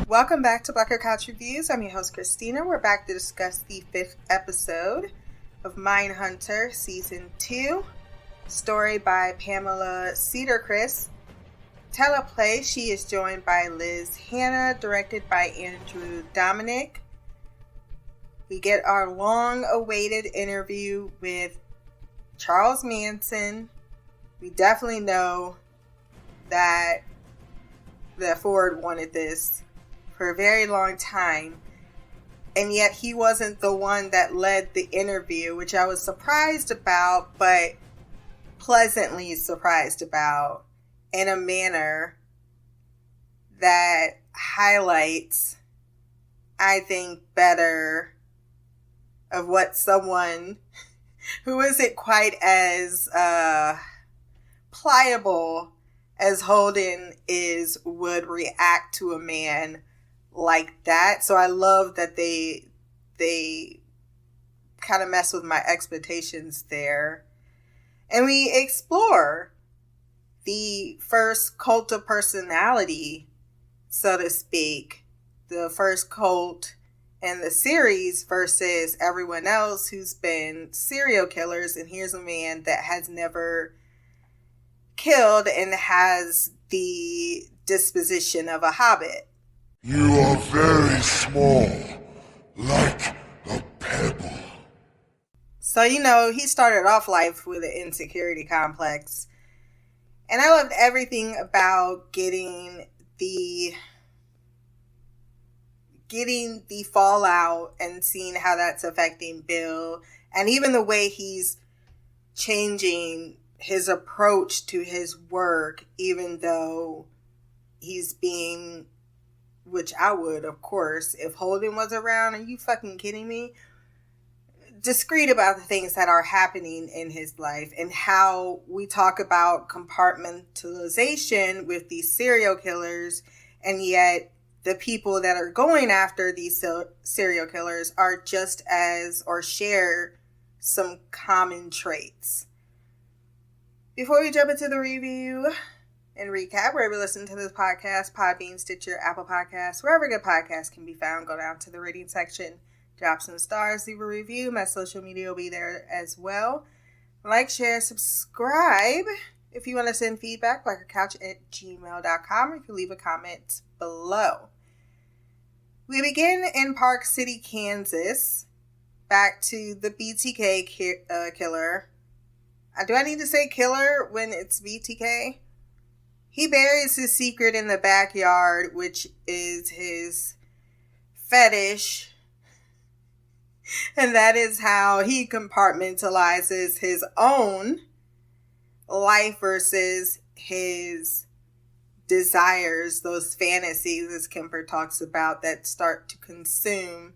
Welcome back to blackgirlcouch Reviews. I'm your host, Christina. We're back to discuss the 5th episode of Mindhunter Season 2. Story by Pamela Cederquist. Teleplay, she is joined by Liz Hannah, directed by Andrew Dominic. We get our long-awaited interview with Charles Manson. We definitely know that Ford wanted this for a very long time, and yet he wasn't the one that led the interview, which I was surprised about, but pleasantly surprised about, in a manner that highlights, I think, better of what someone who isn't quite as pliable as Holden is would react to a man like that. So I love that they kind of mess with my expectations there. And we explore the first cult of personality, so to speak. The first cult in the series versus everyone else who's been serial killers. And here's a man that has never killed and has the disposition of a hobbit. You are very small, like a pebble. So, he started off life with an insecurity complex. And I loved everything about getting the fallout and seeing how that's affecting Bill. And even the way he's changing his approach to his work, even though he's being, which I would, of course, if Holden was around. Are you fucking kidding me? Discreet about the things that are happening in his life, and how we talk about compartmentalization with these serial killers, and yet the people that are going after these serial killers are just as, or share some common traits. Before we jump into the review and recap, wherever you listen to this podcast, Podbean, Stitcher, Apple Podcasts, wherever good podcasts can be found, go down to the rating section, drop some stars, leave a review. My social media will be there as well. Like, share, subscribe. If you want to send feedback, blackgirlcouch@gmail.com, or you can leave a comment below. We begin in Park City, Kansas. Back to the BTK killer. Do I need to say killer when it's BTK? He buries his secret in the backyard, which is his fetish. And that is how he compartmentalizes his own life versus his desires, those fantasies, as Kemper talks about, that start to consume.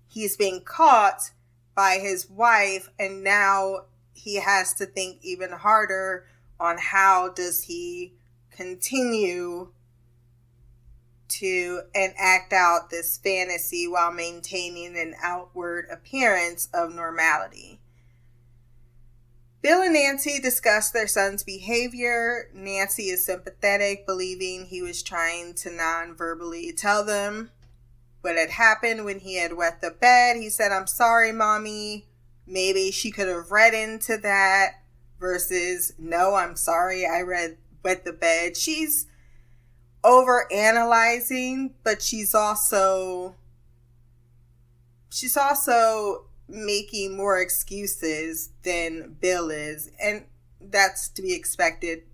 He's being caught by his wife, and now he has to think even harder on how does he continue to enact out this fantasy while maintaining an outward appearance of normality. Bill and Nancy discuss their son's behavior. Nancy is sympathetic, believing he was trying to non-verbally tell them what had happened when he had wet the bed. He said, "I'm sorry, Mommy." Maybe she could have read into that versus, "No, I'm sorry, I wet the bed." She's over analyzing, but she's also making more excuses than Bill is, and that's to be expected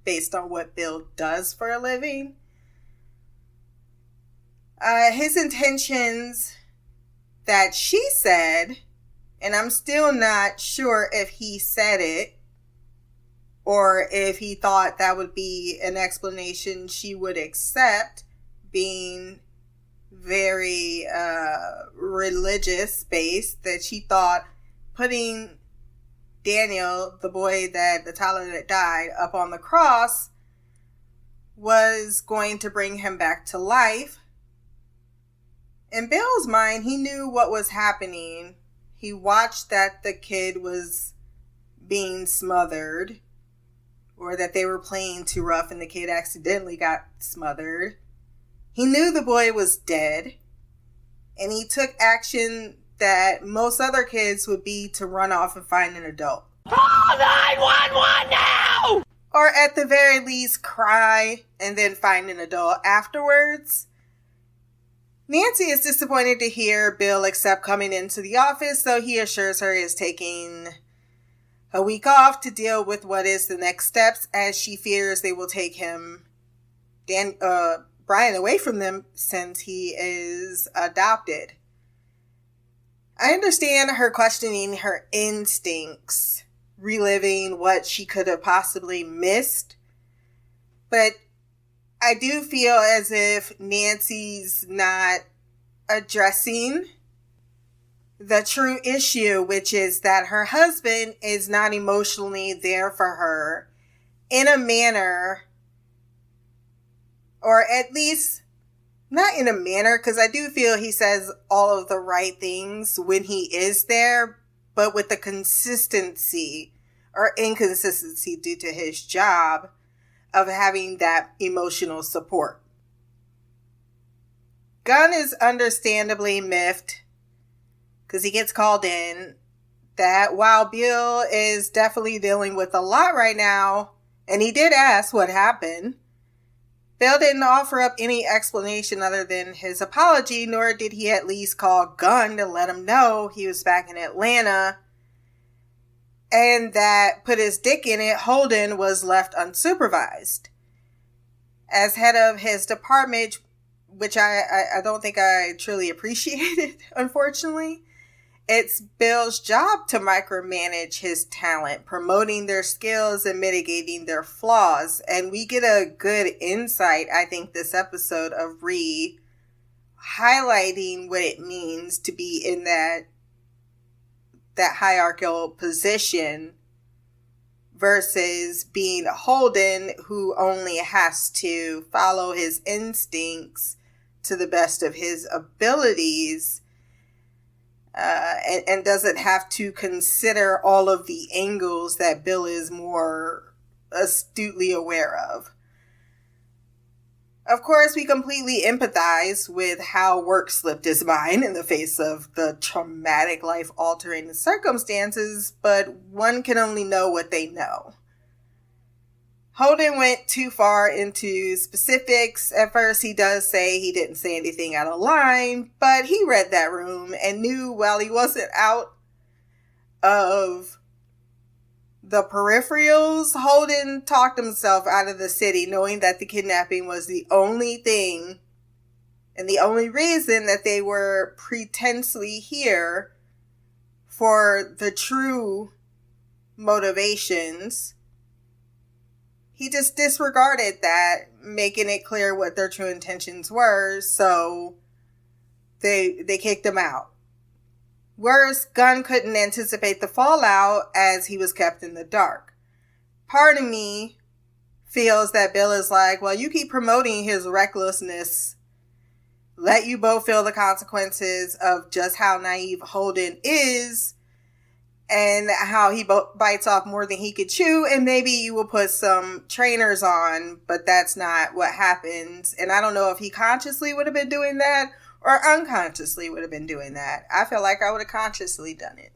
based on what Bill does for a living. His intentions that she said, and I'm still not sure if he said it or if he thought that would be an explanation she would accept, being very religious based, that she thought putting Daniel, the boy the toddler that died, up on the cross was going to bring him back to life. In Bill's mind, he knew what was happening. He watched that the kid was being smothered, or that they were playing too rough and the kid accidentally got smothered. He knew the boy was dead, and he took action that most other kids would be to run off and find an adult. Call 911 now! Or at the very least, cry and then find an adult afterwards. Nancy is disappointed to hear Bill accept coming into the office, so he assures her he is taking a week off to deal with what is the next steps, as she fears they will take Brian away from them since he is adopted. I understand her questioning her instincts, reliving what she could have possibly missed, but I do feel as if Nancy's not addressing the true issue, which is that her husband is not emotionally there for her in a manner, or at least not in a manner, because I do feel he says all of the right things when he is there, but with the consistency or inconsistency due to his job of having that emotional support. Gunn is understandably miffed because he gets called in that while Bill is definitely dealing with a lot right now, and he did ask what happened, Bill didn't offer up any explanation other than his apology, nor did he at least call Gunn to let him know he was back in Atlanta, and that put his dick in it, Holden was left unsupervised. As head of his department, which I don't think I truly appreciated, unfortunately, it's Bill's job to micromanage his talent, promoting their skills and mitigating their flaws. And we get a good insight, I think, this episode of highlighting what it means to be in that hierarchical position versus being Holden, who only has to follow his instincts to the best of his abilities, and doesn't have to consider all of the angles that Bill is more astutely aware of. Of course, we completely empathize with how work slipped his mind in the face of the traumatic, life-altering circumstances, but one can only know what they know. Holden went too far into specifics. At first, he does say he didn't say anything out of line, but he read that room and knew while he wasn't out of the peripherals, Holden talked himself out of the city, knowing that the kidnapping was the only thing and the only reason that they were pretensely here for the true motivations. He just disregarded that, making it clear what their true intentions were, so they kicked him out. Worse, Gunn couldn't anticipate the fallout as he was kept in the dark. Part of me feels that Bill is like, well, you keep promoting his recklessness, let you both feel the consequences of just how naive Holden is and how he bites off more than he could chew, and maybe you will put some trainers on, but that's not what happens. And I don't know if he consciously would have been doing that or unconsciously would have been doing that. I feel like I would have consciously done it.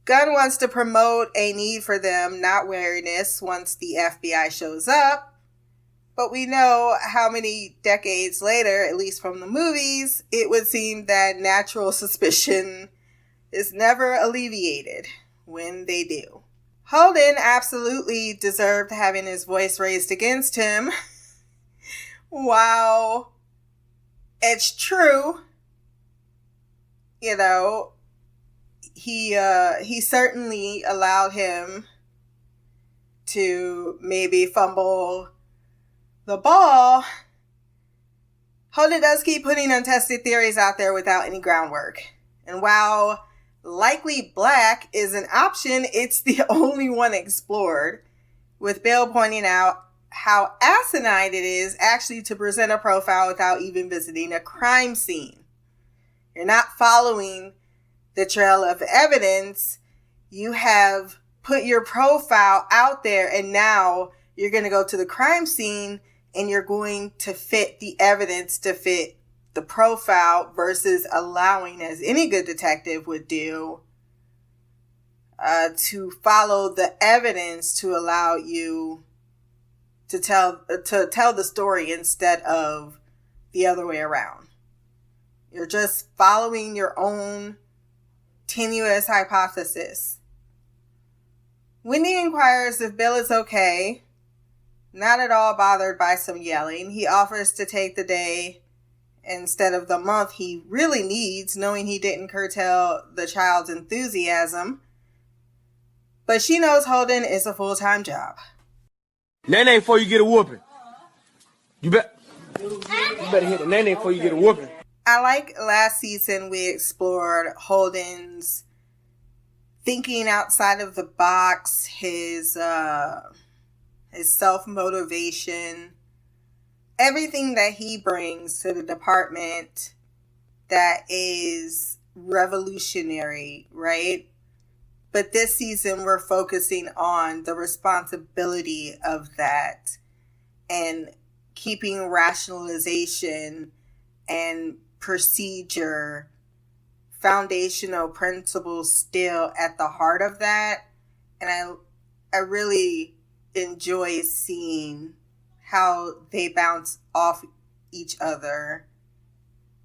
Gunn wants to promote a need for them, not wariness, once the FBI shows up. But we know how many decades later, at least from the movies, it would seem that natural suspicion is never alleviated when they do. Holden absolutely deserved having his voice raised against him. Wow. It's true, you know, he certainly allowed him to maybe fumble the ball. Holden does keep putting untested theories out there without any groundwork. And while likely black is an option, it's the only one explored, with Bill pointing out how asinine it is actually to present a profile without even visiting a crime scene. You're not following the trail of evidence. You have put your profile out there, and now you're going to go to the crime scene and you're going to fit the evidence to fit the profile versus allowing, as any good detective would do, to follow the evidence to allow you to tell the story instead of the other way around. You're just following your own tenuous hypothesis. Wendy inquires if Bill is okay, not at all bothered by some yelling. He offers to take the day instead of the month he really needs, knowing he didn't curtail the child's enthusiasm. But she knows Holden is a full-time job. Nay before you get a whooping. You better hit the nay before you get a whooping. I like last season we explored Holden's thinking outside of the box, his self-motivation, everything that he brings to the department that is revolutionary, right? But this season, we're focusing on the responsibility of that and keeping rationalization and procedure, foundational principles still at the heart of that. And I really enjoy seeing how they bounce off each other,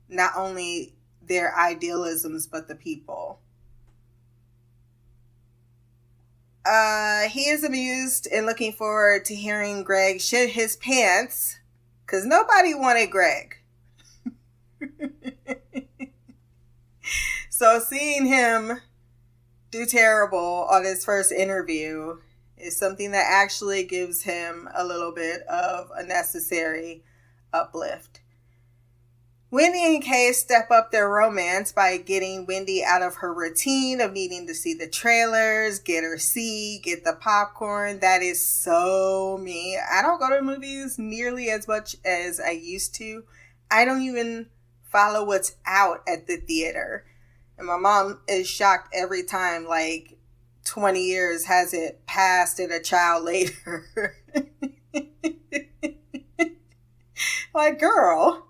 not only their idealisms, but the people. He is amused and looking forward to hearing Greg shit his pants, because nobody wanted Greg. So seeing him do terrible on his first interview is something that actually gives him a little bit of a necessary uplift. Wendy and Kay step up their romance by getting Wendy out of her routine of needing to see the trailers, get the popcorn. That is so me. I don't go to movies nearly as much as I used to. I don't even follow what's out at the theater. And my mom is shocked every time, like 20 years hasn't passed and a child later. Like, girl.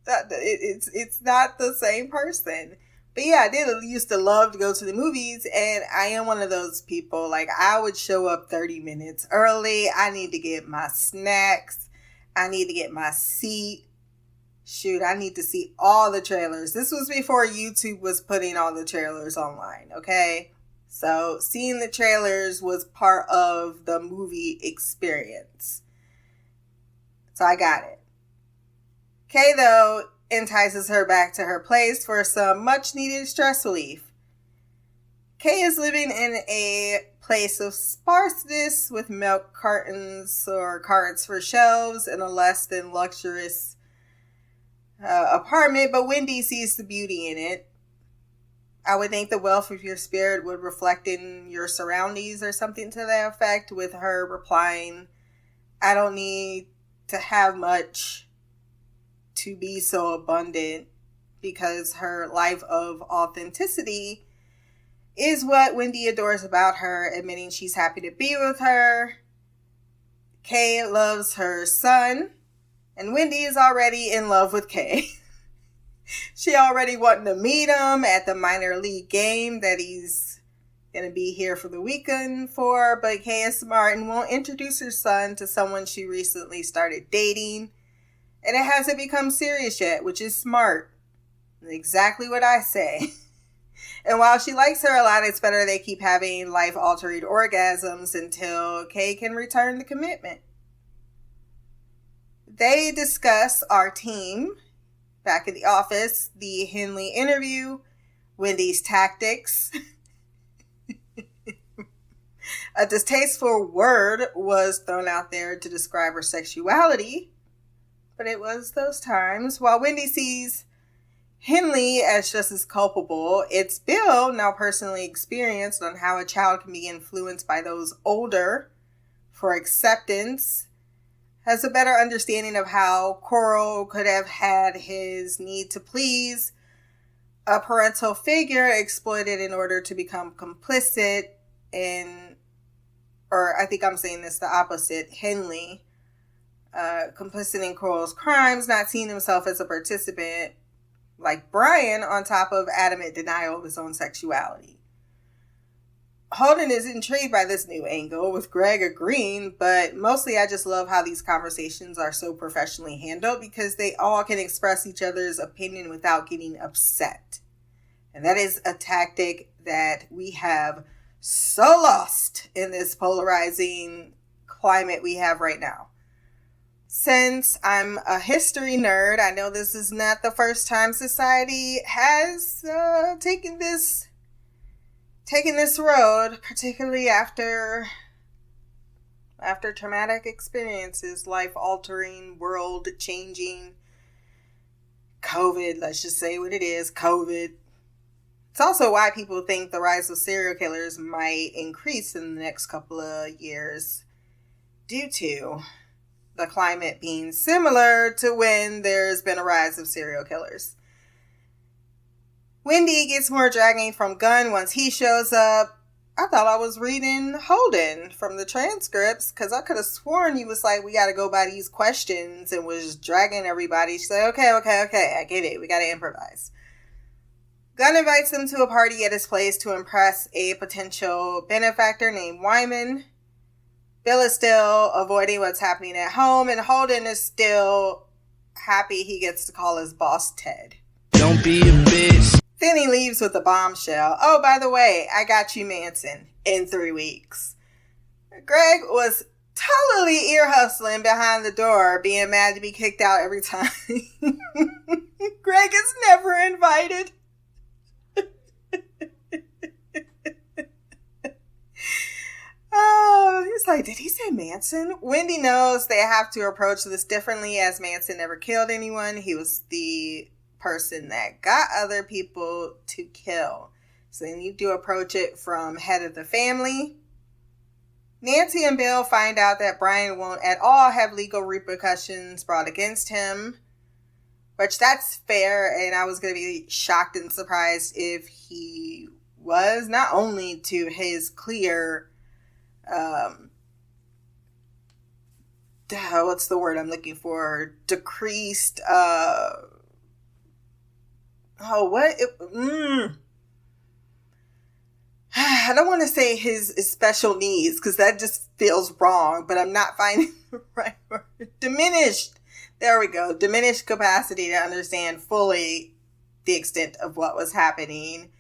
It's not the same person. But yeah, I did used to love to go to the movies, and I am one of those people. Like, I would show up 30 minutes early. I need to get my snacks. I need to get my seat. Shoot, I need to see all the trailers. This was before YouTube was putting all the trailers online, okay? So seeing the trailers was part of the movie experience. So I got it. Kay, though, entices her back to her place for some much-needed stress relief. Kay is living in a place of sparseness with milk cartons or carts for shelves and a less than luxurious apartment, but Wendy sees the beauty in it. I would think the wealth of your spirit would reflect in your surroundings or something to that effect, with her replying, I don't need to have much to be so abundant, because her life of authenticity is what Wendy adores about her, admitting she's happy to be with her. Kay loves her son, and Wendy is already in love with Kay. She already wanting to meet him at the minor league game that he's going to be here for the weekend for, but Kay is smart and won't introduce her son to someone she recently started dating. And it hasn't become serious yet, which is smart. Exactly what I say. And while she likes her a lot, it's better they keep having life-altering orgasms until Kay can return the commitment. They discuss our team back at the office, the Henley interview, Wendy's tactics. A distasteful word was thrown out there to describe her sexuality, but it was those times. While Wendy sees Henley as just as culpable, it's Bill, now personally experienced on how a child can be influenced by those older for acceptance, has a better understanding of how Coral could have had his need to please a parental figure exploited in order to become complicit in, or I think I'm saying this the opposite, Henley complicit in Coral's crimes, not seeing himself as a participant like Brian, on top of adamant denial of his own sexuality. Holden is intrigued by this new angle, with Greg agreeing, but mostly I just love how these conversations are so professionally handled because they all can express each other's opinion without getting upset. And that is a tactic that we have so lost in this polarizing climate we have right now. Since I'm a history nerd, I know this is not the first time society has taken this road, particularly after traumatic experiences, life-altering, world-changing, COVID, let's just say what it is, COVID. It's also why people think the rise of serial killers might increase in the next couple of years due to the climate being similar to when there's been a rise of serial killers. Wendy gets more dragging from Gunn once he shows up. I thought I was reading Holden from the transcripts because I could have sworn he was like, we got to go by these questions, and was dragging everybody. She's like, okay, I get it. We got to improvise. Gunn invites them to a party at his place to impress a potential benefactor named Wyman. Bill is still avoiding what's happening at home, and Holden is still happy he gets to call his boss Ted. Don't be a bitch. Then he leaves with a bombshell. Oh, by the way, I got you Manson in 3 weeks. Greg was totally ear hustling behind the door, being mad to be kicked out every time. Greg is never invited. Oh, he's like, did he say Manson? Wendy knows they have to approach this differently, as Manson never killed anyone. He was the person that got other people to kill. So they need to approach it from head of the family. Nancy and Bill find out that Brian won't at all have legal repercussions brought against him, which that's fair, and I was going to be shocked and surprised if he was, not only to his clear what's the word I'm looking for? Decreased, I don't want to say his special needs, because that just feels wrong, but I'm not finding the right word. Diminished. There we go. Diminished capacity to understand fully the extent of what was happening.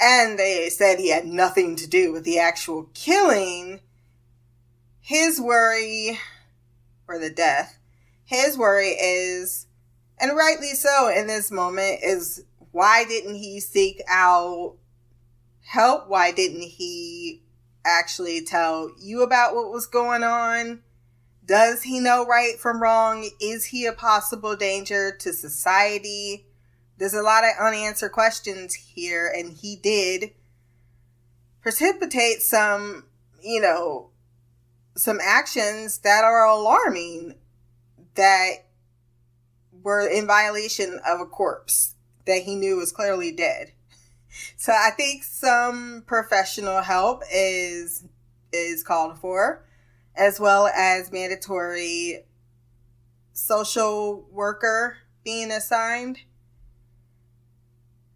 And they said he had nothing to do with the actual killing. His worry, or the death, his worry is, and rightly so in this moment, is why didn't he seek out help? Why didn't he actually tell you about what was going on? Does he know right from wrong? Is he a possible danger to society? There's a lot of unanswered questions here, and he did precipitate some actions that are alarming, that were in violation of a corpse that he knew was clearly dead. So I think some professional help is called for, as well as mandatory social worker being assigned.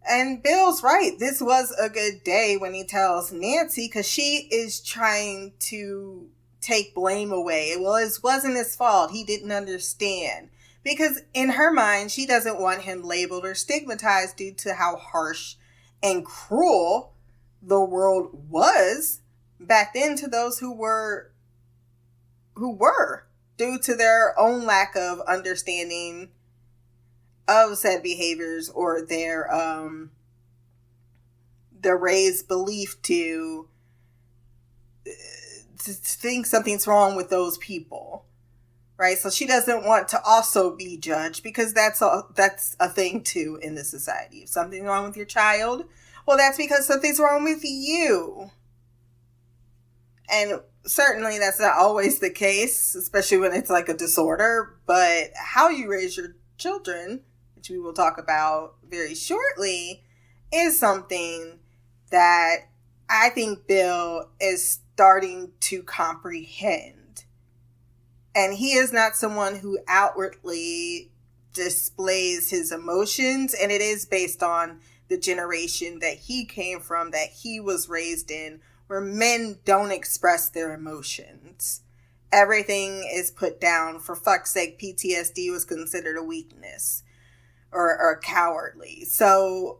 And Bill's right. This was a good day when he tells Nancy, because she is trying to take blame away. Well, it wasn't his fault. He didn't understand. Because in her mind, she doesn't want him labeled or stigmatized due to how harsh and cruel the world was back then to those who were due to their own lack of understanding of said behaviors, or their raised belief to think something's wrong with those people, right? So she doesn't want to also be judged, because that's a thing too in this society. If something's wrong with your child, well, that's because something's wrong with you. And certainly that's not always the case, especially when it's like a disorder. But how you raise your children, which we will talk about very shortly, is something that I think Bill is starting to comprehend. And he is not someone who outwardly displays his emotions. And it is based on the generation that he came from, that he was raised in, where men don't express their emotions. Everything is put down. For fuck's sake, PTSD was considered a weakness or cowardly. So,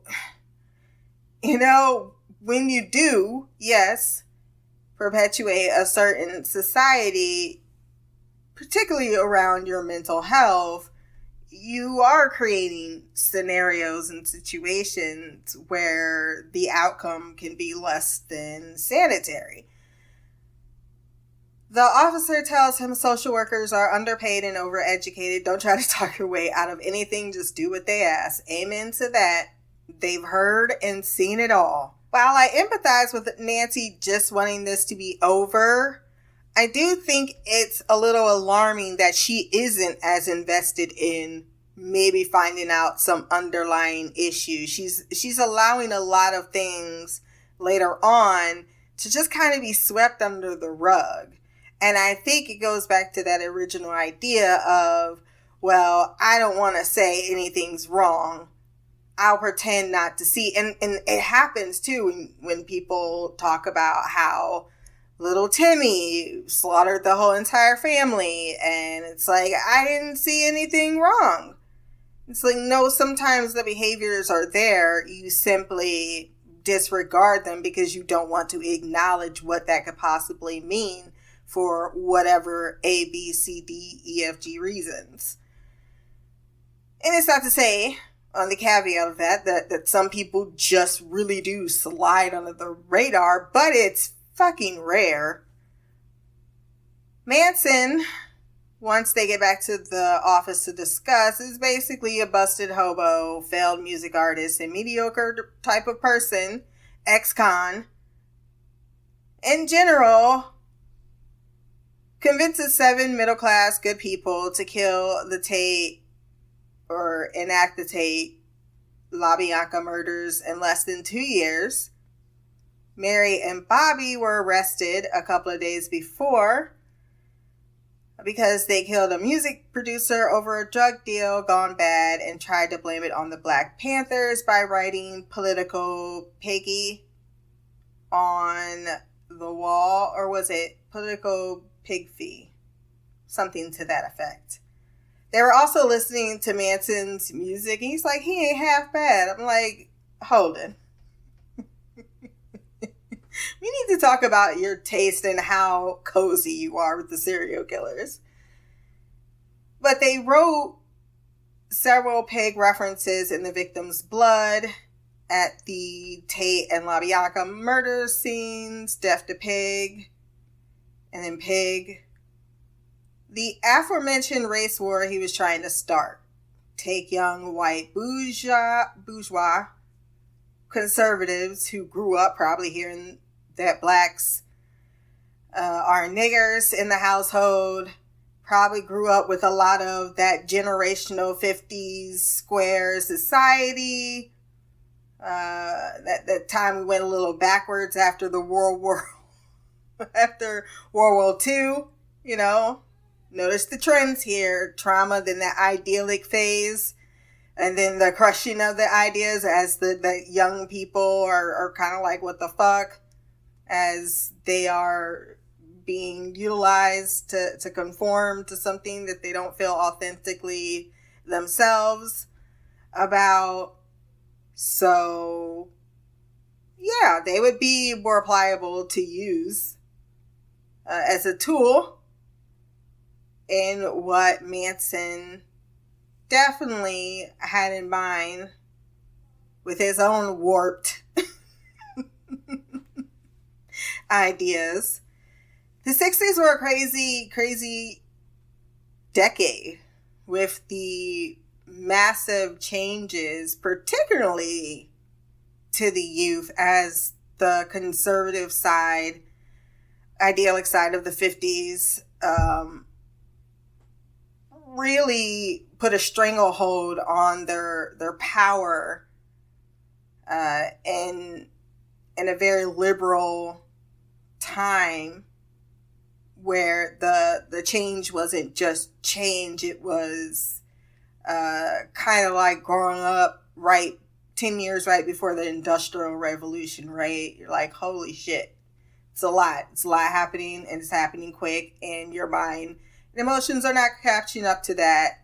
when you do, yes, perpetuate a certain society, particularly around your mental health, you are creating scenarios and situations where the outcome can be less than sanitary. The officer tells him social workers are underpaid and overeducated. Don't try to talk your way out of anything. Just do what they ask. Amen to that. They've heard and seen it all. While I empathize with Nancy just wanting this to be over, I do think it's a little alarming that she isn't as invested in maybe finding out some underlying issue. She's allowing a lot of things later on to just kind of be swept under the rug. And I think it goes back to that original idea of, well, I don't want to say anything's wrong. I'll pretend not to see. And it happens too when people talk about how little Timmy slaughtered the whole entire family. And it's like, I didn't see anything wrong. It's like, no, sometimes the behaviors are there. You simply disregard them because you don't want to acknowledge what that could possibly mean for whatever A, B, C, D, E, F, G reasons. And it's not to say, on the caveat of that some people just really do slide under the radar, but it's fucking rare. Manson, once they get back to the office to discuss, is basically a busted hobo, failed music artist, and mediocre type of person, ex-con. In general, convinces 7 middle-class good people to kill the Tate or enact the Tate LaBianca murders in less than 2 years. Mary and Bobby were arrested a couple of days before because they killed a music producer over a drug deal gone bad and tried to blame it on the Black Panthers by writing political piggy on the wall. Or was it political pig fee? Something to that effect. They were also listening to Manson's music, and he's like, he ain't half bad. I'm like, Holden. We need to talk about your taste and how cozy you are with the serial killers. But they wrote several pig references in the victim's blood at the Tate and LaBianca murder scenes. Death to pig, and then pig. The aforementioned race war he was trying to start. Take young white bourgeois conservatives who grew up probably hearing that blacks are niggers in the household, probably grew up with a lot of that generational 50s square society. That time we went a little backwards after World War II, Notice the trends here. Trauma, then the idyllic phase, and then the crushing of the ideas as the young people are kind of like, what the fuck? As they are being utilized to conform to something that they don't feel authentically themselves about. So, yeah, they would be more pliable to use as a tool in what Manson definitely had in mind with his own warped ideas. The 60s were a crazy decade with the massive changes, particularly to the youth, as the conservative side, idyllic side of the 50s, really put a stranglehold on their power in a very liberal time where the change wasn't just change, it was kind of like growing up 10 years right before the Industrial Revolution, right? You're like, holy shit, it's a lot happening, and it's happening quick, and your mind and emotions are not catching up to that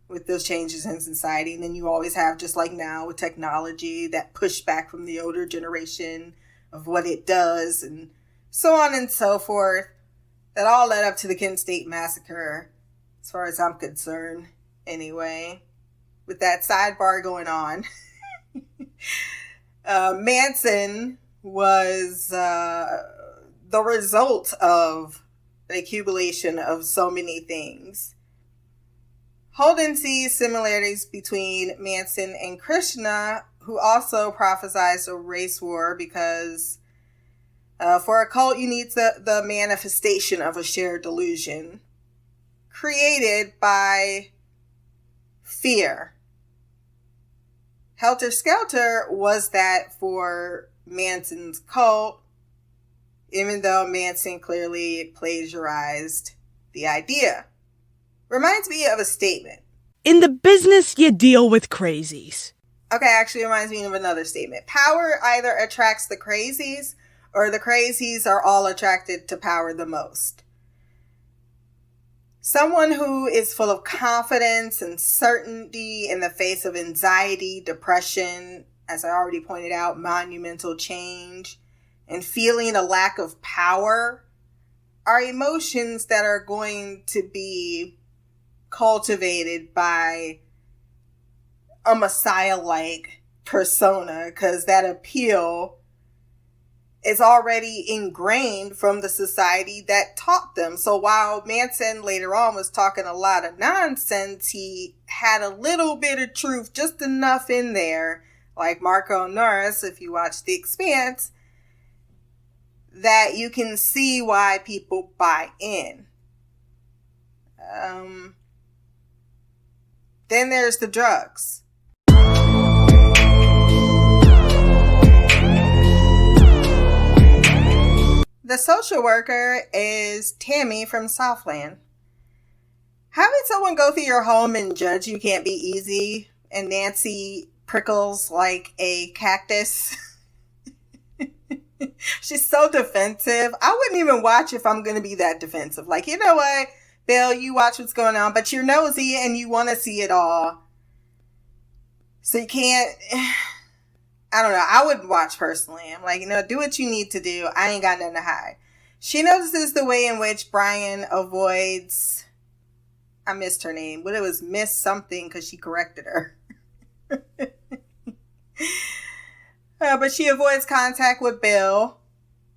with those changes in society. And then you always have, just like now with technology, that pushback from the older generation of what it does, and so on and so forth. That all led up to the Kent State Massacre, as far as I'm concerned, anyway. With that sidebar going on, Manson was the result of the accumulation of so many things. Holden sees similarities between Manson and Krishna, who also prophesies a race war because for a cult, you need the manifestation of a shared delusion created by fear. Helter Skelter was that for Manson's cult, even though Manson clearly plagiarized the idea. Reminds me of a statement. In the business, you deal with crazies. Okay, actually reminds me of another statement. Power either attracts the crazies, or the crazies are all attracted to power the most. Someone who is full of confidence and certainty in the face of anxiety, depression, as I already pointed out, monumental change, and feeling a lack of power are emotions that are going to be cultivated by a Messiah-like persona, because that appeal is already ingrained from the society that taught them. So while Manson later on was talking a lot of nonsense, he had a little bit of truth, just enough in there, like Marco Norris, if you watch The Expanse, that you can see why people buy in. Then there's the drugs. The social worker is Tammy from Southland. Having someone go through your home and judge you can't be easy, and Nancy prickles like a cactus. She's so defensive. I wouldn't even watch if I'm going to be that defensive. Like, you know what, Bill, you watch what's going on, but you're nosy and you want to see it all. So you can't... I don't know. I wouldn't watch personally. I'm like, do what you need to do. I ain't got nothing to hide. She notices the way in which Brian avoids... I missed her name, but it was Miss something because she corrected her. But she avoids contact with Bill.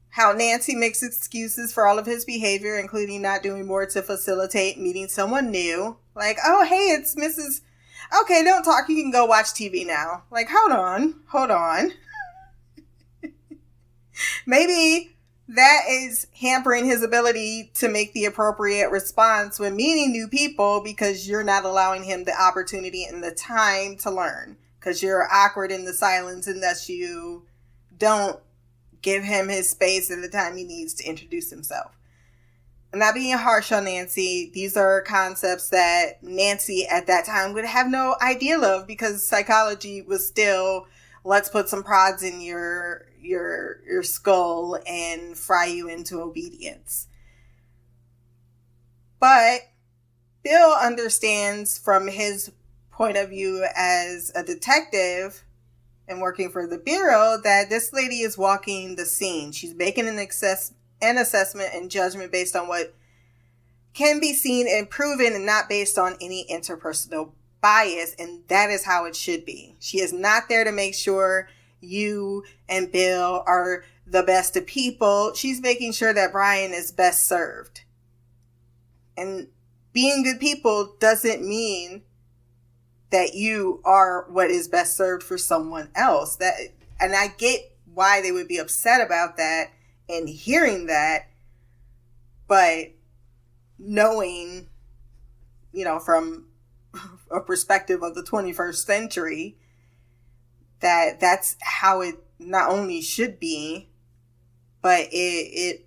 How Nancy makes excuses for all of his behavior, including not doing more to facilitate meeting someone new. Like, oh, hey, it's Mrs. Okay, don't talk. You can go watch TV now. Like, hold on. Maybe that is hampering his ability to make the appropriate response when meeting new people, because you're not allowing him the opportunity and the time to learn, because you're awkward in the silence, and thus you don't give him his space and the time he needs to introduce himself. I'm not being harsh on Nancy. These are concepts that Nancy at that time would have no idea of, because psychology was still, let's put some prods in your skull and fry you into obedience. But Bill understands from his point of view as a detective and working for the Bureau that this lady is walking the scene. She's making an assessment and judgment based on what can be seen and proven, and not based on any interpersonal bias. And that is how it should be. She is not there to make sure you and Bill are the best of people. She's making sure that Brian is best served. And being good people doesn't mean that you are what is best served for someone else. And I get why they would be upset about that and hearing that, but knowing, from a perspective of the 21st century, that that's how it not only should be, but it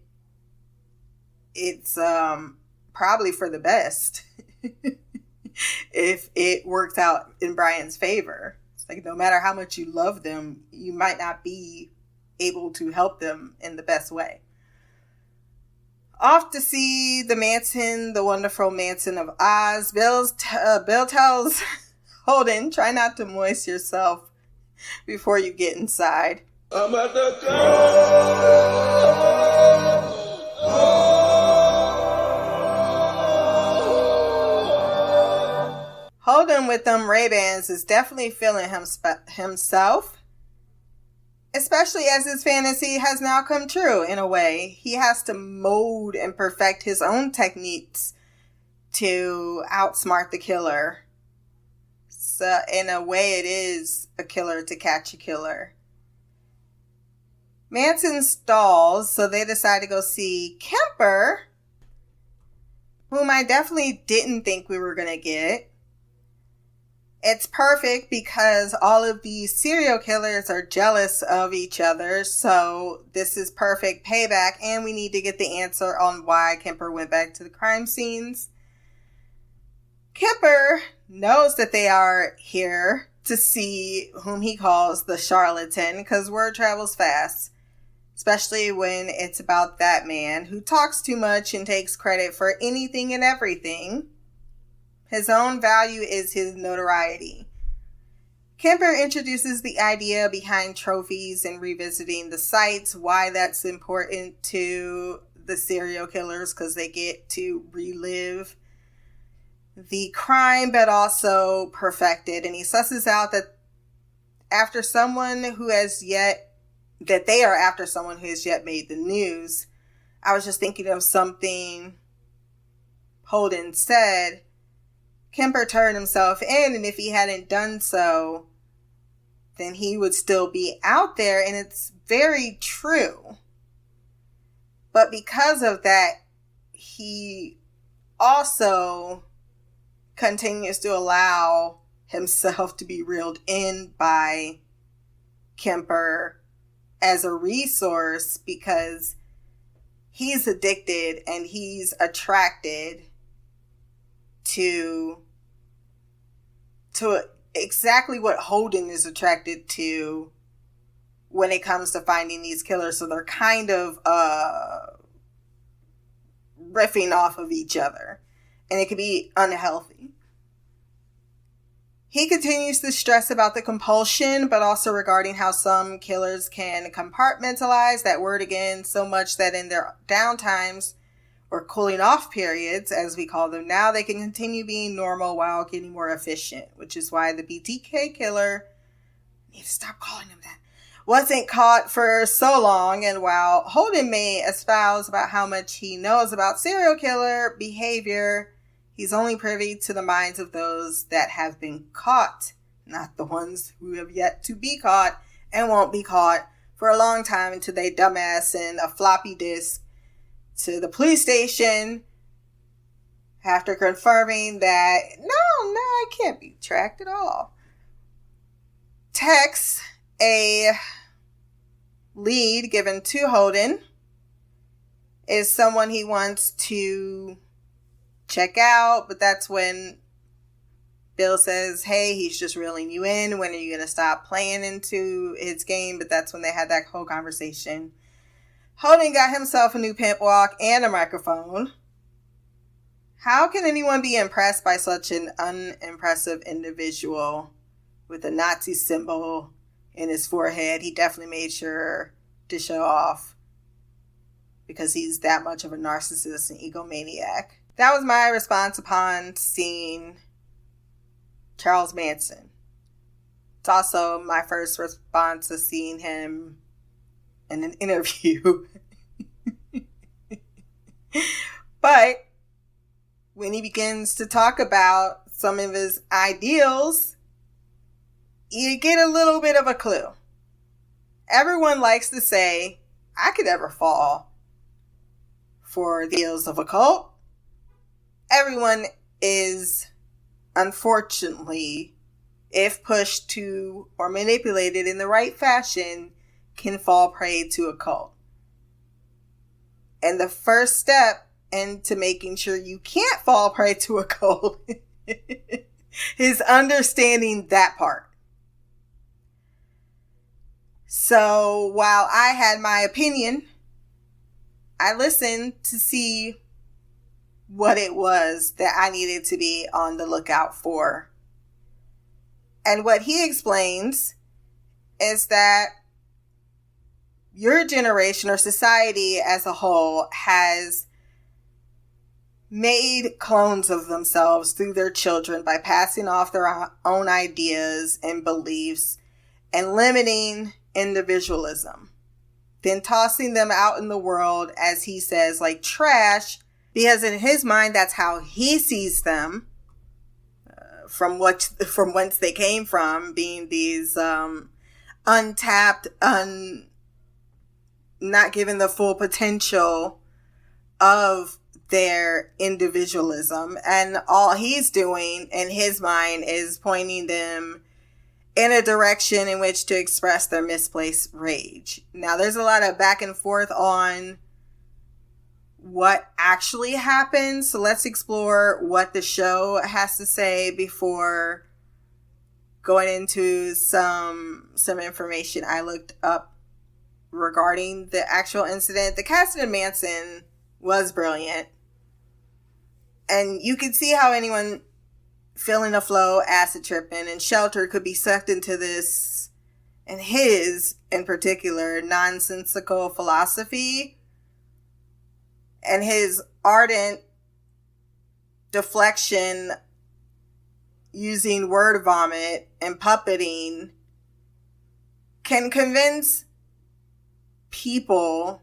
it's probably for the best if it works out in Brian's favor. It's like, no matter how much you love them, you might not be able to help them in the best way. Off to see the Manson, the wonderful Manson of Oz. Bill tells Holden, try not to moist yourself before you get inside. I'm at the door. Holden with them Ray-Bans is definitely feeling himself, especially as his fantasy has now come true in a way. He has to mold and perfect his own techniques to outsmart the killer. So in a way, it is a killer to catch a killer. Manson stalls, so they decide to go see Kemper, whom I definitely didn't think we were going to get. It's perfect because all of these serial killers are jealous of each other, so this is perfect payback, and we need to get the answer on why Kemper went back to the crime scenes. Kemper knows that they are here to see whom he calls the charlatan, because word travels fast, especially when it's about that man who talks too much and takes credit for anything and everything. His own value is his notoriety. Kemper introduces the idea behind trophies and revisiting the sites, why that's important to the serial killers, because they get to relive the crime, but also perfect it. And he susses out that they are after someone who has yet made the news. I was just thinking of something Holden said. Kemper turned himself in, and if he hadn't done so, then he would still be out there, and it's very true. But because of that, he also continues to allow himself to be reeled in by Kemper as a resource, because he's addicted and he's attracted to exactly what Holden is attracted to when it comes to finding these killers. So they're kind of riffing off of each other, and it can be unhealthy. He continues to stress about the compulsion, but also regarding how some killers can compartmentalize, that word again, so much that in their downtimes or cooling off periods, as we call them now, they can continue being normal while getting more efficient, which is why the BTK killer, I need to stop calling him that, wasn't caught for so long. And while Holden may espouse about how much he knows about serial killer behavior, he's only privy to the minds of those that have been caught, not the ones who have yet to be caught and won't be caught for a long time until they dumbass in a floppy disk to the police station after confirming that, no, I can't be tracked at all. Tex, a lead given to Holden, is someone he wants to check out, but that's when Bill says, hey, he's just reeling you in. When are you going to stop playing into his game? But that's when they had that whole conversation. Holden got himself a new pimp walk and a microphone. How can anyone be impressed by such an unimpressive individual with a Nazi symbol in his forehead? He definitely made sure to show off because he's that much of a narcissist and egomaniac. That was my response upon seeing Charles Manson. It's also my first response to seeing him in an interview. But when he begins to talk about some of his ideals, you get a little bit of a clue. Everyone likes to say, I could never fall for the ideals of a cult. Everyone is, unfortunately, if pushed to or manipulated in the right fashion, can fall prey to a cult. And the first step into making sure you can't fall prey to a cult is understanding that part. So while I had my opinion, I listened to see what it was that I needed to be on the lookout for. And what he explains is that your generation or society as a whole has made clones of themselves through their children by passing off their own ideas and beliefs and limiting individualism, then tossing them out in the world, as he says, like trash, because in his mind, that's how he sees them, from whence they came from, being these untapped, not given the full potential of their individualism. And all he's doing in his mind is pointing them in a direction in which to express their misplaced rage. Now, there's a lot of back and forth on what actually happened. So let's explore what the show has to say before going into some information I looked up regarding the actual incident. The casting of Manson was brilliant. And you could see how anyone feeling a flow, acid tripping, and shelter could be sucked into this, and his, in particular, nonsensical philosophy and his ardent deflection using word vomit and puppeting can convince people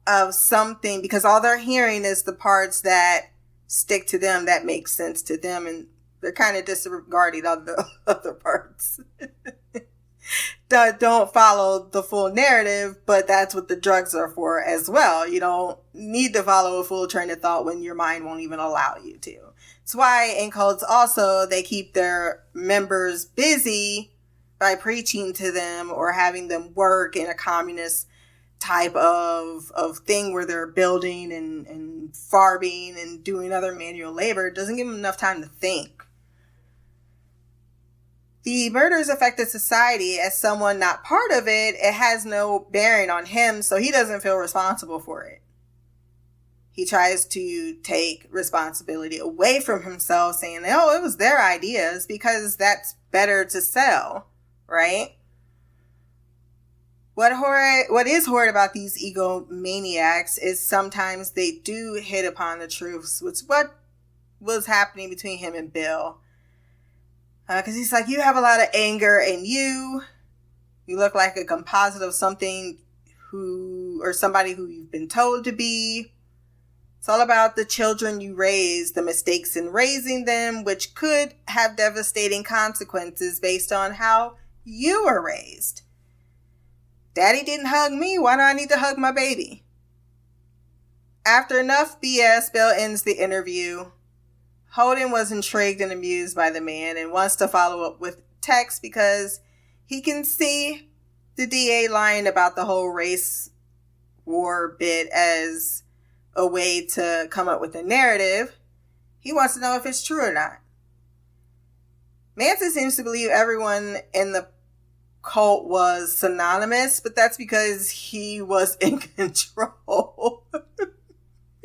of something, because all they're hearing is the parts that stick to them, that make sense to them, and they're kind of disregarding other parts that don't follow the full narrative. But that's what the drugs are for as well. You don't need to follow a full train of thought when your mind won't even allow you to. It's why in cults also they keep their members busy by preaching to them or having them work in a communist type of thing where they're building and farming and doing other manual labor. It doesn't give them enough time to think. The murders affected society. As someone not part of it, it has no bearing on him, so he doesn't feel responsible for it. He tries to take responsibility away from himself, saying, oh, it was their ideas because that's better to sell, right? What is horrid about these egomaniacs is sometimes they do hit upon the truths, which what was happening between him and Bill. Because he's like, you have a lot of anger in you. You look like a composite of somebody who you've been told to be. It's all about the children you raised, the mistakes in raising them, which could have devastating consequences based on how you were raised. Daddy didn't hug me. Why do I need to hug my baby? After enough BS, Bill ends the interview. Holden was intrigued and amused by the man and wants to follow up with text because he can see the DA lying about the whole race war bit as a way to come up with a narrative. He wants to know if it's true or not. Manson seems to believe everyone in the cult was synonymous, but that's because he was in control.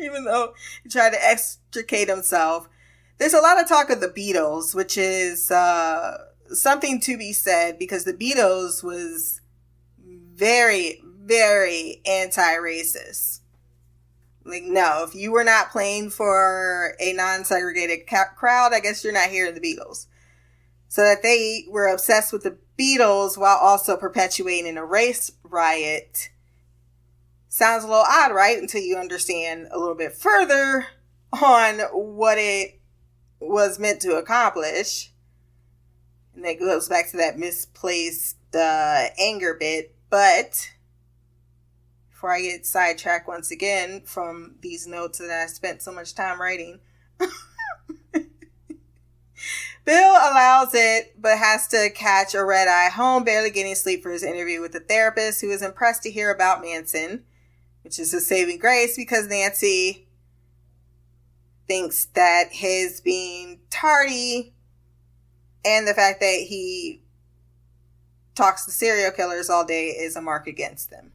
Even though he tried to extricate himself. There's a lot of talk of the Beatles, which is something to be said, because the Beatles was very, very anti-racist. Like, no, if you were not playing for a non-segregated crowd, I guess you're not hearing the Beatles. So that they were obsessed with the Beatles while also perpetuating a race riot sounds a little odd, right? Until you understand a little bit further on what it was meant to accomplish. And that goes back to that misplaced anger bit. But before I get sidetracked once again from these notes that I spent so much time writing, Bill allows it, but has to catch a red eye home, barely getting sleep for his interview with the therapist, who is impressed to hear about Manson, which is a saving grace because Nancy thinks that his being tardy and the fact that he talks to serial killers all day is a mark against them.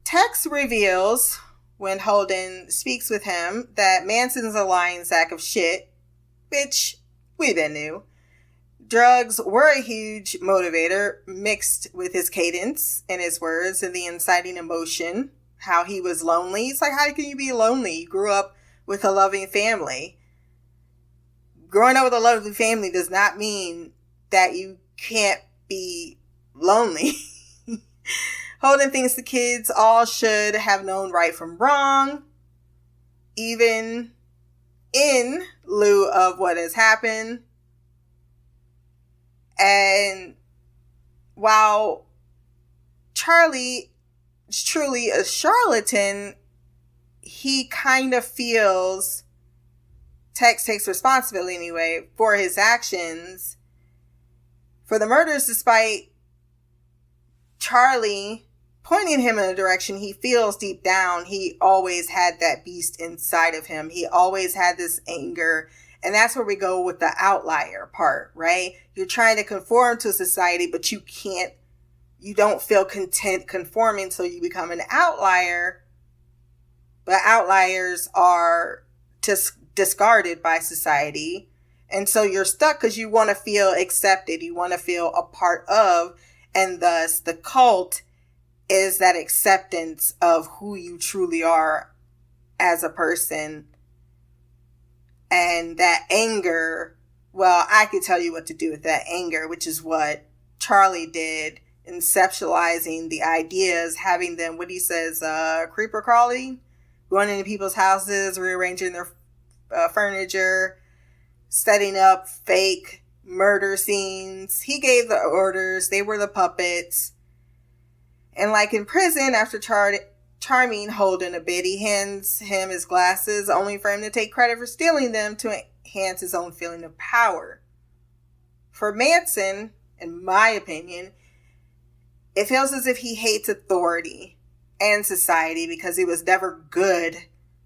Tex reveals, when Holden speaks with him, that Manson's a lying sack of shit, which we then knew. Drugs were a huge motivator, mixed with his cadence and his words and the inciting emotion, how he was lonely. It's like, how can you be lonely? You grew up with a loving family. Growing up with a loving family does not mean that you can't be lonely. Holden thinks the kids all should have known right from wrong, even in lieu of what has happened. And while Charlie is truly a charlatan, he kind of feels, Tex takes responsibility anyway, for his actions, for the murders, despite Charlie pointing him in a direction he feels deep down. He always had that beast inside of him. He always had this anger. And that's where we go with the outlier part, right? You're trying to conform to society, but you don't feel content conforming, so you become an outlier. But outliers are just discarded by society. And so you're stuck because you want to feel accepted. You want to feel a part of. And thus the cult is that acceptance of who you truly are as a person. And that anger, well, I could tell you what to do with that anger, which is what Charlie did, conceptualizing the ideas, having them, what he says, creeper crawling, going into people's houses, rearranging their furniture, setting up fake murder scenes. He gave the orders. They were the puppets. And like in prison, after charming Holden a bit, he hands him his glasses, only for him to take credit for stealing them to enhance his own feeling of power. For Manson, in my opinion, it feels as if he hates authority and society because he was never good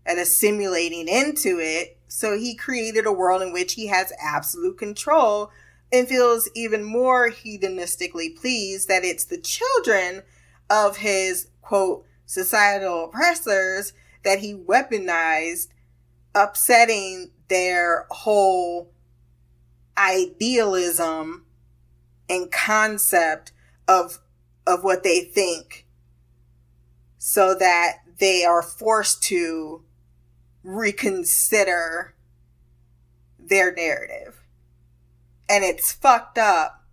at assimilating into it. So he created a world in which he has absolute control and feels even more hedonistically pleased that it's the children of his, quote, societal oppressors that he weaponized, upsetting their whole idealism and concept of what they think, so that they are forced to reconsider their narrative. And it's fucked up,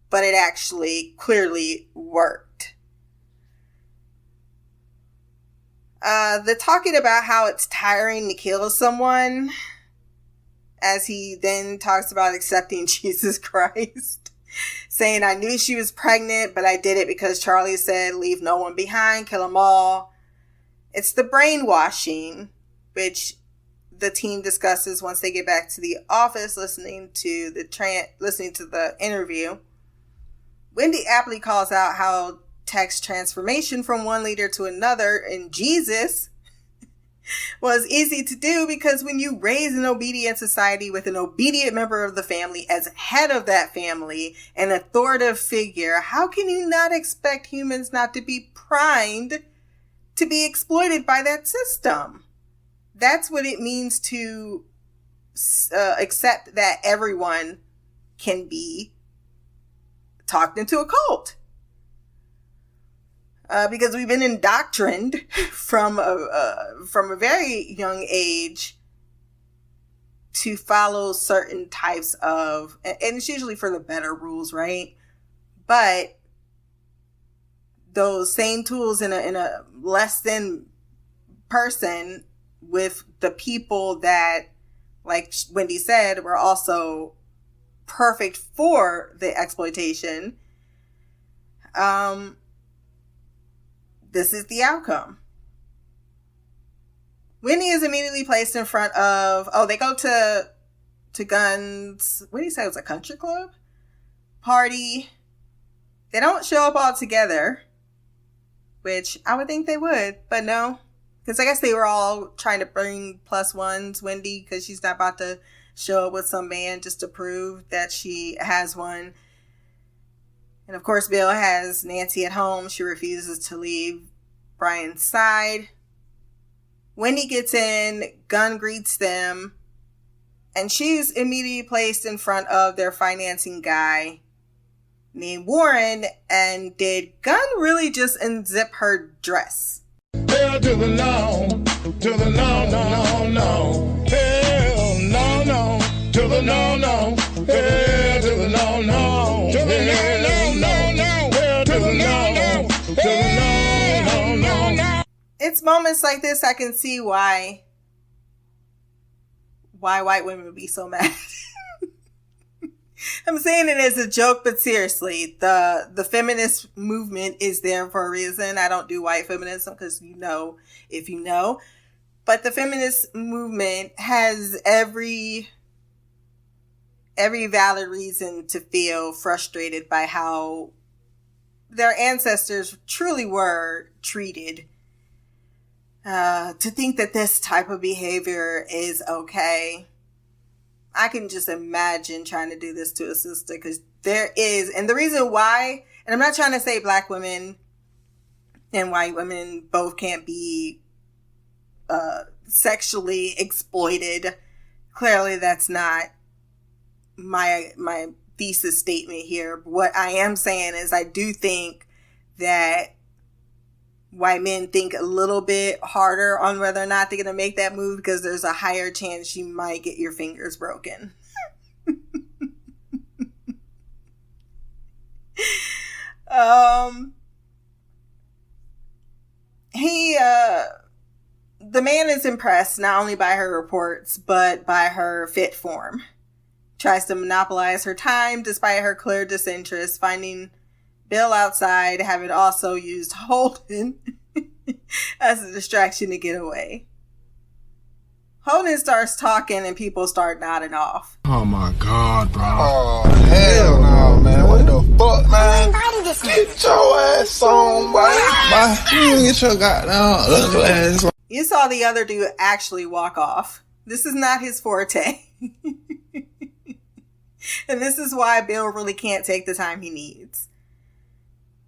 but it actually clearly worked. The talking about how it's tiring to kill someone, as he then talks about accepting Jesus Christ, saying, I knew she was pregnant, but I did it because Charlie said, leave no one behind, kill them all. It's the brainwashing, which the team discusses once they get back to the office, listening to the interview. Wendy aptly calls out how Tex's transformation from one leader to another in Jesus was easy to do, because when you raise an obedient society with an obedient member of the family as head of that family, an authoritative figure, how can you not expect humans not to be primed to be exploited by that system? That's what it means to accept that everyone can be talked into a cult. Because we've been indoctrined from a very young age to follow certain types of, and it's usually for the better rules, right? But those same tools in a less than person with the people that, like Wendy said, were also perfect for the exploitation. This is the outcome. Wendy is immediately placed in front of, they go to Gunn's, what do you say, it was a country club party. They don't show up all together, which I would think they would, but no. Because I guess they were all trying to bring +1s, Wendy, because she's not about to show up with some man just to prove that she has one. And of course, Bill has Nancy at home. She refuses to leave Brian's side. Wendy gets in, Gunn greets them, and she's immediately placed in front of their financing guy named Warren. And did Gunn really just unzip her dress? Hell to the no, to the no, no, no, no. Hell no, no, to the no, no. Hell to the no, no, to the no, no, no, no. Hell to the no, no, to the no, no, no, no. It's moments like this I can see why white women would be so mad. I'm saying it as a joke, but seriously, the feminist movement is there for a reason. I don't do white feminism because if you know. But the feminist movement has every valid reason to feel frustrated by how their ancestors truly were treated. To think that this type of behavior is okay. I can just imagine trying to do this to a sister, because there is, and the reason why, and I'm not trying to say black women and white women both can't be sexually exploited. Clearly that's not my thesis statement here. What I am saying is I do think that white men think a little bit harder on whether or not they're going to make that move, because there's a higher chance you might get your fingers broken. The man is impressed not only by her reports, but by her fit form. Tries to monopolize her time despite her clear disinterest, finding Bill outside, having also used Holden as a distraction to get away. Holden starts talking and people start nodding off. Oh my God, bro. Oh, hell no, man. What the fuck, man? Get your ass on, boy. You get your goddamn ugly ass on. You saw the other dude actually walk off. This is not his forte. And this is why Bill really can't take the time he needs.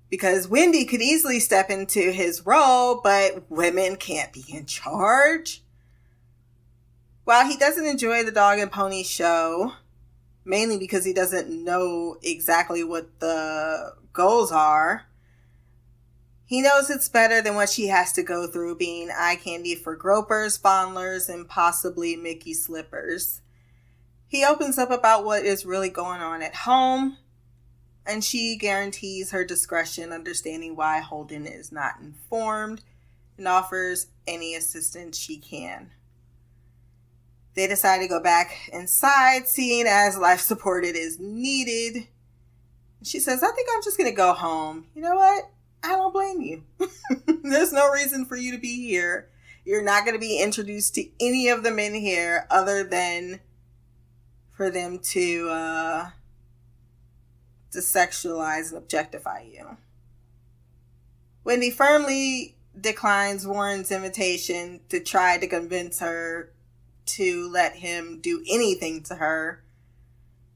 Because Wendy could easily step into his role, but women can't be in charge. While he doesn't enjoy the dog and pony show, mainly because he doesn't know exactly what the goals are, he knows it's better than what she has to go through, being eye candy for gropers, fondlers, and possibly Mickey slippers. He opens up about what is really going on at home, and she guarantees her discretion, understanding why Holden is not informed, and offers any assistance she can. They decide to go back inside, seeing as life support is needed. She says, I think I'm just going to go home. You know what? I don't blame you. There's no reason for you to be here. You're not going to be introduced to any of the men here other than for them to sexualize and objectify you. Wendy firmly declines Warren's invitation to try to convince her to let him do anything to her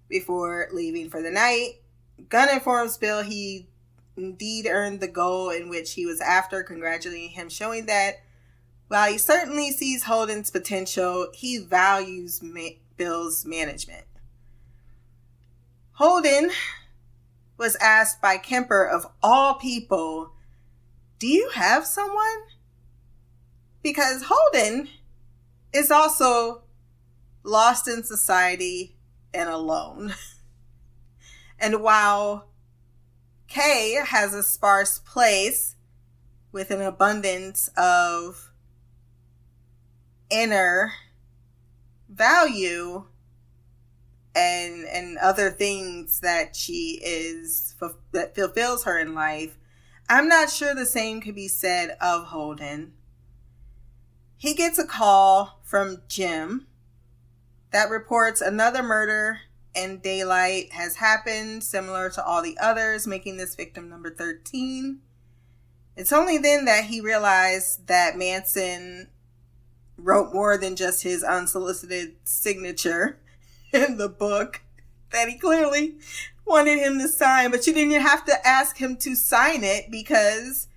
before leaving for the night. Gunn informs Bill he indeed earned the goal in which he was after, congratulating him, showing that while he certainly sees Holden's potential, he values Bill's management. Holden was asked by Kemper, of all people, do you have someone? Because Holden is also lost in society and alone. And while Kay has a sparse place with an abundance of inner value and other things that that fulfills her in life, I'm not sure the same could be said of Holden. He gets a call from Jim that reports another murder in daylight has happened, similar to all the others, making this victim number 13. It's only then that he realized that Manson wrote more than just his unsolicited signature in the book that he clearly wanted him to sign, but you didn't have to ask him to sign it because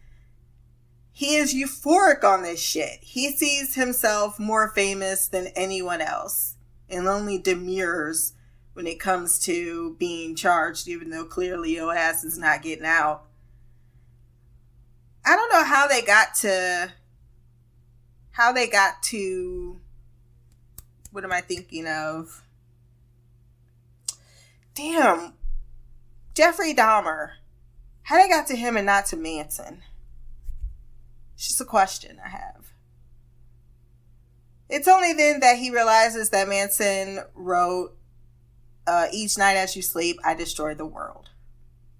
he is euphoric on this shit. He sees himself more famous than anyone else and only demurs when it comes to being charged, even though clearly your ass is not getting out. I don't know how they got to what am I thinking of? Damn. Jeffrey Dahmer. How they got to him and not to Manson? It's just a question I have. It's only then that he realizes that Manson wrote, each night as you sleep, I destroy the world.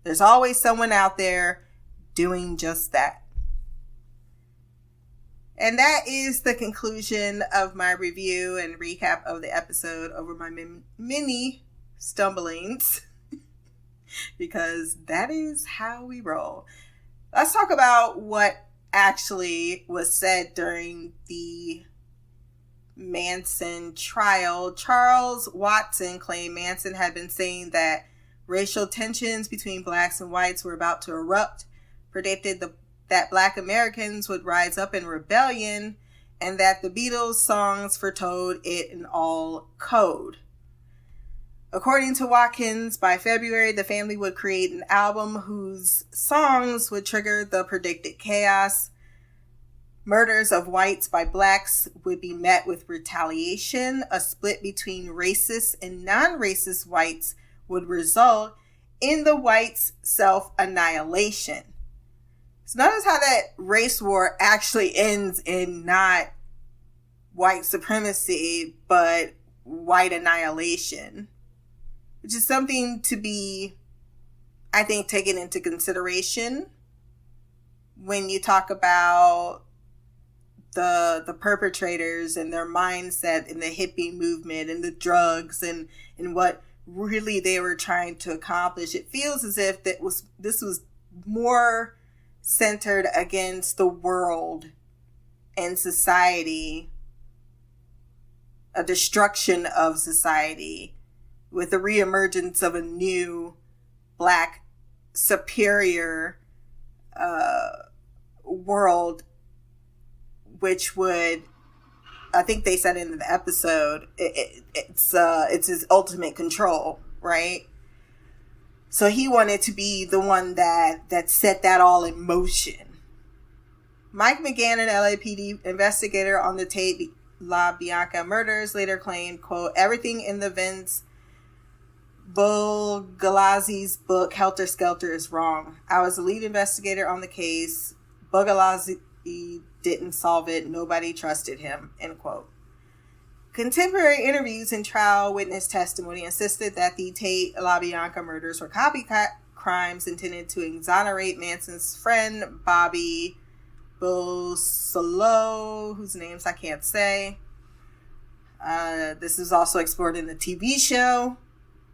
There's always someone out there doing just that. And that is the conclusion of my review and recap of the episode over my mini stumblings. Because that is how we roll. Let's talk about what actually was said during the Manson trial. Charles Watson claimed Manson had been saying that racial tensions between blacks and whites were about to erupt, predicted that black Americans would rise up in rebellion, and that the Beatles' songs foretold it in all code. According to Watkins, by February, the family would create an album whose songs would trigger the predicted chaos. Murders of whites by blacks would be met with retaliation. A split between racist and non-racist whites would result in the whites' self-annihilation. So notice how that race war actually ends in not white supremacy, but white annihilation. Which is something to be, I think, taken into consideration when you talk about the perpetrators and their mindset and the hippie movement and the drugs and what really they were trying to accomplish. It feels as if this was more centered against the world and society, a destruction of society, with the reemergence of a new black superior world, which would, I think they said in the episode, it's his ultimate control, right? So he wanted to be the one that set that all in motion. Mike McGann, an LAPD investigator on the Tate LaBianca murders, later claimed, quote, everything in the Vince Bugliosi's book Helter Skelter is wrong. I was the lead investigator on the case. Bugliosi didn't solve it. Nobody trusted him, end quote. Contemporary interviews and trial witness testimony insisted that the Tate LaBianca murders were copycat crimes intended to exonerate Manson's friend Bobby Bosolo, whose names I can't say. This is also explored in the TV show,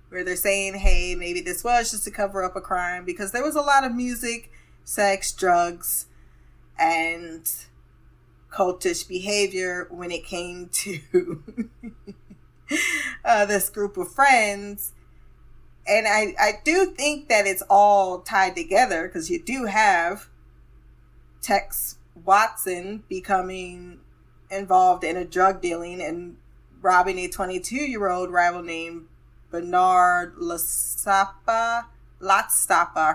where they're saying, hey, maybe this was just to cover up a crime, because there was a lot of music, sex, drugs, and cultish behavior when it came to this group of friends. And I do think that it's all tied together, because you do have Tex Watson becoming involved in a drug dealing and robbing a 22-year-old rival named Bernard Latstapa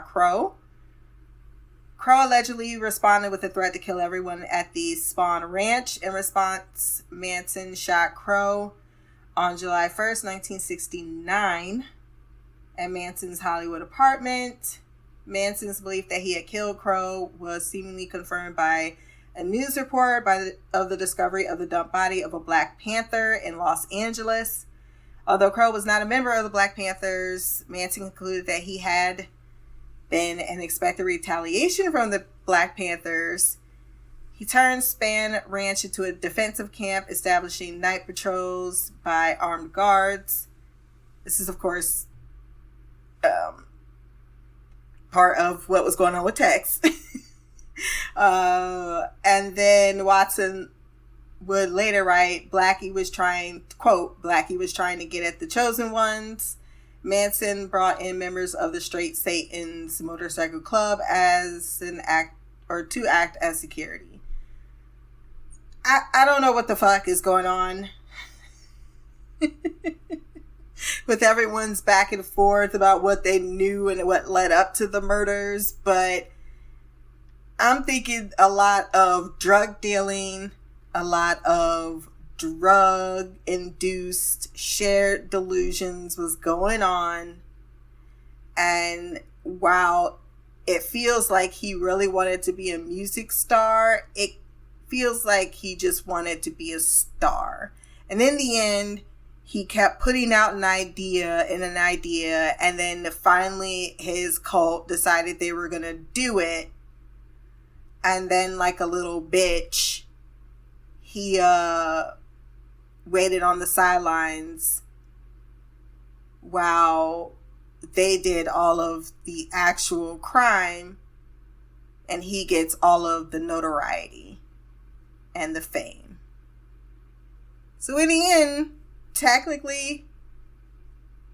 Crow. Crow allegedly responded with a threat to kill everyone at the Spawn Ranch. In response, Manson shot Crow on July 1st, 1969 at Manson's Hollywood apartment. Manson's belief that he had killed Crow was seemingly confirmed by a news report of the discovery of the dumped body of a Black Panther in Los Angeles. Although Crow was not a member of the Black Panthers, Manson concluded that he had been and expected retaliation from the Black Panthers. He turned Span Ranch into a defensive camp, establishing night patrols by armed guards. This is, of course, part of what was going on with Tex. And then Watson would later write, Blackie was trying to get at the chosen ones. Manson brought in members of the Straight Satan's motorcycle club to act as security. I don't know what the fuck is going on with everyone's back and forth about what they knew and what led up to the murders, but I'm thinking a lot of drug dealing, a lot of drug-induced shared delusions was going on. And while it feels like he really wanted to be a music star, it feels like he just wanted to be a star. And in the end, he kept putting out an idea, and then finally his cult decided they were going to do it. And then, like a little bitch, he waited on the sidelines while they did all of the actual crime, and he gets all of the notoriety and the fame. So in the end, technically,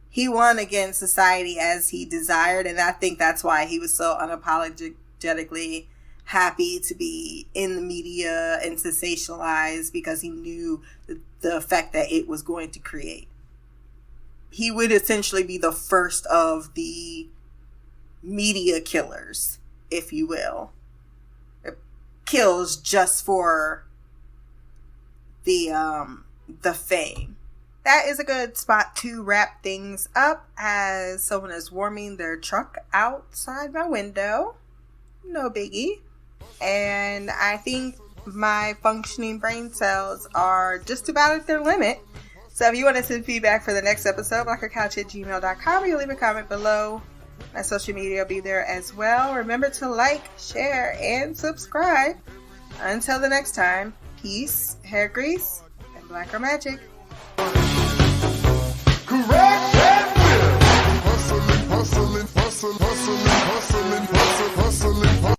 he won against society as he desired, and I think that's why he was so unapologetically happy to be in the media and sensationalized, because he knew the effect that it was going to create. He would essentially be the first of the media killers, if you will. Kills just for the fame. That is a good spot to wrap things up, as someone is warming their truck outside my window. No biggie. And I think my functioning brain cells are just about at their limit. So if you want to send feedback for the next episode, blackgirlcouch@gmail.com, or you leave a comment below. My social media will be there as well. Remember to like, share, and subscribe. Until the next time, peace, hair grease, and black girl magic.